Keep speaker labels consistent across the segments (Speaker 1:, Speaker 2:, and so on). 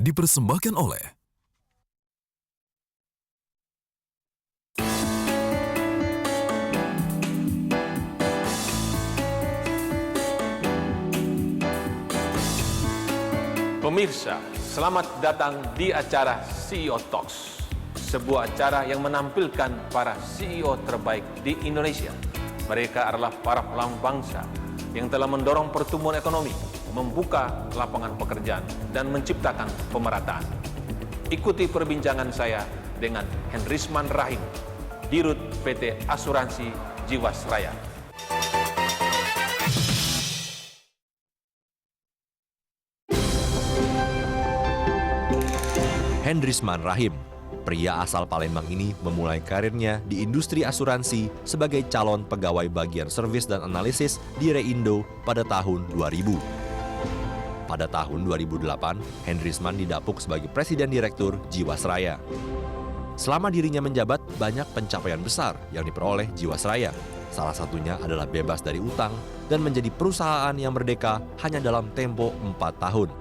Speaker 1: dipersembahkan oleh
Speaker 2: Pemirsa, selamat datang di acara CEO Talks, sebuah acara yang menampilkan para CEO terbaik di Indonesia. Mereka adalah para pejuang bangsa yang telah mendorong pertumbuhan ekonomi, membuka lapangan pekerjaan, dan menciptakan pemerataan. Ikuti perbincangan saya dengan Henrisman Rahim, Dirut PT Asuransi Jiwasraya.
Speaker 3: Henrisman Rahim, pria asal Palembang ini memulai karirnya di industri asuransi sebagai calon pegawai bagian servis dan analisis di Reindo pada tahun 2000. Pada tahun 2008, Henrisman didapuk sebagai Presiden Direktur Jiwasraya. Selama dirinya menjabat, banyak pencapaian besar yang diperoleh Jiwasraya. Salah satunya adalah bebas dari utang dan menjadi perusahaan yang merdeka hanya dalam tempo 4 tahun.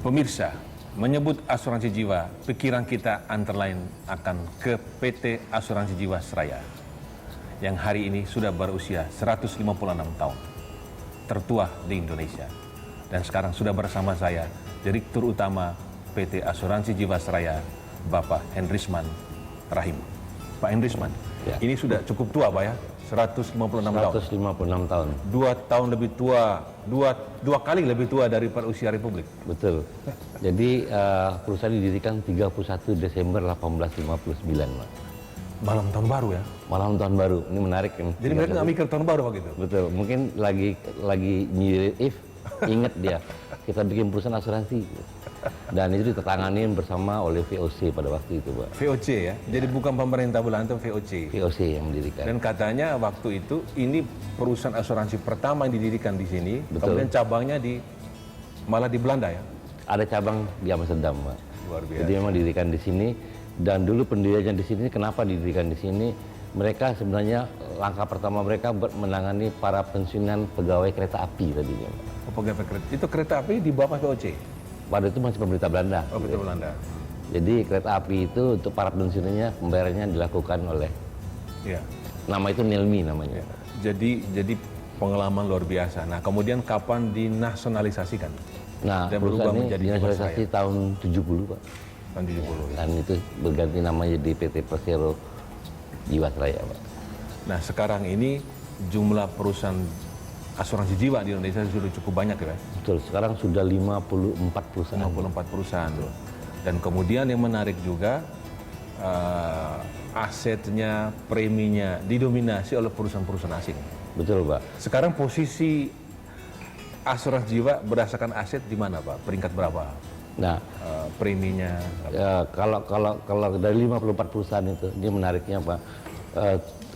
Speaker 2: Pemirsa, menyebut asuransi jiwa, pikiran kita antara lain akan ke PT Asuransi Jiwasraya yang hari ini sudah berusia 156 tahun, tertua di Indonesia. Dan sekarang sudah bersama saya, Direktur Utama PT Asuransi Jiwasraya, Bapak Henrisman Rahim. Pak Henrisman,
Speaker 4: ya.
Speaker 2: Ini sudah cukup tua Pak ya, 156 tahun.
Speaker 4: 156 tahun.
Speaker 2: 2 tahun lebih tua, dua kali lebih tua daripada usia Republik.
Speaker 4: Betul. Jadi perusahaan didirikan 31 Desember 1859, Pak.
Speaker 2: Malam tahun baru ya?
Speaker 4: Malam tahun baru. Ini menarik ini.
Speaker 2: Jadi mereka nggak mikir tahun baru Pak gitu?
Speaker 4: Betul. Mungkin lagi New Year Eve, ingat dia. Kita bikin perusahaan asuransi. Dan itu ditanganin bersama oleh VOC pada waktu itu, Pak.
Speaker 2: VOC ya? Jadi bukan pemerintah Belanda, VOC.
Speaker 4: VOC yang mendirikan.
Speaker 2: Dan katanya waktu itu ini perusahaan asuransi pertama yang didirikan di sini.
Speaker 4: Betul.
Speaker 2: Kemudian cabangnya malah di Belanda ya?
Speaker 4: Ada cabang di Amsterdam, Pak.
Speaker 2: Luar biasa.
Speaker 4: Jadi memang didirikan di sini. Dan dulu pendiriannya di sini, kenapa didirikan di sini? Mereka sebenarnya langkah pertama mereka menangani para pensiunan pegawai kereta api tadinya, Pak.
Speaker 2: Pegawai kereta. Itu kereta api di bawah VOC?
Speaker 4: Pada itu masih pemerintah Belanda.
Speaker 2: Oh, betul Belanda.
Speaker 4: Jadi kereta api itu untuk para pensiunannya pembayarannya dilakukan oleh
Speaker 2: Ya.
Speaker 4: nama itu Nelmi namanya.
Speaker 2: Jadi pengalaman luar biasa. Nah, kemudian kapan dinasionalisasikan?
Speaker 4: Nah,
Speaker 2: Dan berubah
Speaker 4: perusahaan ini
Speaker 2: menjadi
Speaker 4: dinasionalisasi
Speaker 2: Jiwasraya.
Speaker 4: tahun 70, Pak.
Speaker 2: Tahun 70 ya.
Speaker 4: Dan itu berganti namanya jadi PT Persero Jiwasraya, Pak.
Speaker 2: Nah, sekarang ini jumlah perusahaan asuransi jiwa di Indonesia sudah cukup banyak ya.
Speaker 4: Betul, sekarang sudah 54 perusahaan.
Speaker 2: 54 perusahaan tuh. Dan kemudian yang menarik juga asetnya, preminya didominasi oleh perusahaan-perusahaan asing.
Speaker 4: Betul, Pak.
Speaker 2: Sekarang posisi asuransi jiwa berdasarkan aset di mana, Pak? Peringkat berapa?
Speaker 4: Nah,
Speaker 2: Preminya?
Speaker 4: kalau dari 54 perusahaan itu, ini menariknya, Pak.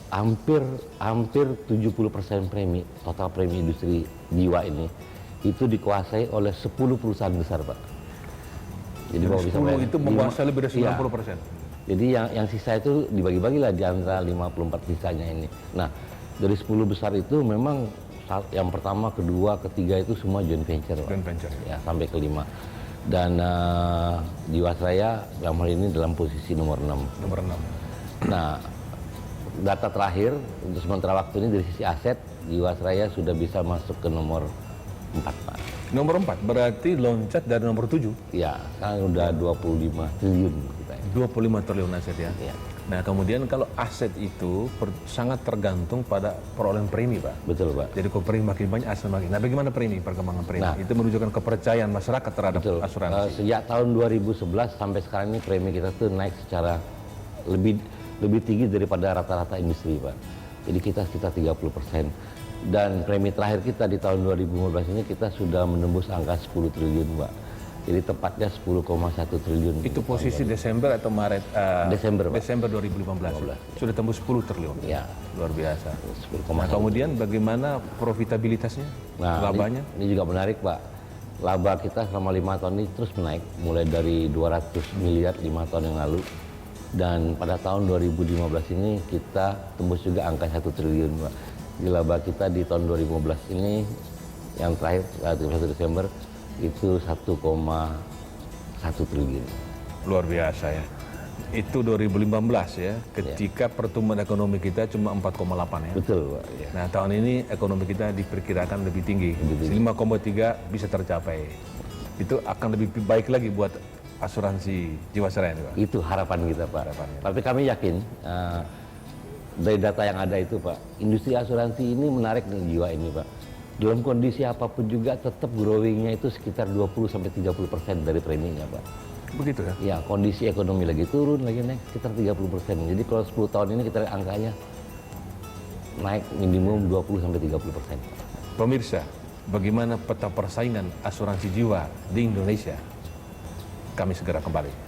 Speaker 4: Hampir 70% premi, total premi industri jiwa ini itu dikuasai oleh 10 perusahaan besar, Pak. Jadi
Speaker 2: Jadi 10 itu menguasai lebih dari 90%.
Speaker 4: Jadi yang sisa itu dibagi-bagilah di antara 54 sisanya ini. Nah, dari 10 besar itu memang yang pertama, kedua, ketiga itu semua joint venture, Pak.
Speaker 2: Joint venture.
Speaker 4: Ya, sampai kelima. Dan Jiwasraya dalam hal ini dalam posisi nomor 6.
Speaker 2: Nomor 6.
Speaker 4: Nah, data terakhir untuk sementara waktu ini dari sisi aset, Jiwasraya sudah bisa masuk ke nomor 4, Pak.
Speaker 2: Nomor 4 berarti loncat dari nomor 7.
Speaker 4: Ya, sekarang udah 25 triliun kita.
Speaker 2: 25 triliun aset ya.
Speaker 4: Ya.
Speaker 2: Nah, kemudian kalau aset itu sangat tergantung pada perolehan premi, Pak.
Speaker 4: Betul, Pak.
Speaker 2: Jadi kalau premi makin banyak, aset makin. Nah, bagaimana premi, perkembangan premi?
Speaker 4: Nah,
Speaker 2: itu menunjukkan kepercayaan masyarakat terhadap
Speaker 4: Betul.
Speaker 2: asuransi.
Speaker 4: Sejak tahun 2011 sampai sekarang ini premi kita tuh naik secara lebih tinggi daripada rata-rata industri, Pak. Jadi kita sekitar 30%. Dan premi terakhir kita di tahun 2015 ini kita sudah menembus angka 10 triliun, Pak. Jadi tepatnya 10,1 triliun.
Speaker 2: Itu posisi Desember atau Maret?
Speaker 4: Desember, Pak.
Speaker 2: Desember 2015. Sudah tembus 10 triliun.
Speaker 4: Ya,
Speaker 2: Luar biasa.
Speaker 4: 10,1.
Speaker 2: Nah, kemudian bagaimana profitabilitasnya?
Speaker 4: Nah,
Speaker 2: Labanya?
Speaker 4: ini juga menarik, Pak. Laba kita selama 5 tahun ini terus menaik, mulai dari 200 miliar 5 tahun yang lalu Dan pada tahun 2015 ini kita tembus juga angka 1 triliun, Pak. Jadi laba kita di tahun 2015 ini yang terakhir 31 Desember itu 1,1 triliun.
Speaker 2: Luar biasa ya. Itu 2015 ya, ketika pertumbuhan ekonomi kita cuma 4,8 ya.
Speaker 4: Betul, Pak. Ya.
Speaker 2: Nah, tahun ini ekonomi kita diperkirakan lebih tinggi. 5,3 bisa tercapai. Itu akan lebih baik lagi buat asuransi Jiwasraya ini, Pak.
Speaker 4: Itu harapan kita, Pak.
Speaker 2: Harapannya.
Speaker 4: Tapi kami yakin dari data yang ada itu, Pak, industri asuransi ini menarik nih jiwa ini, Pak. Dalam kondisi apapun juga tetap growing-nya itu sekitar 20-30% dari preminya, Pak.
Speaker 2: Begitu ya?
Speaker 4: Ya, kondisi ekonomi lagi turun, lagi naik sekitar 30%. Jadi kalau 10 tahun ini kita lihat angkanya naik minimum 20-30%.
Speaker 2: Pemirsa, bagaimana peta persaingan asuransi jiwa di Indonesia? Kami segera kembali.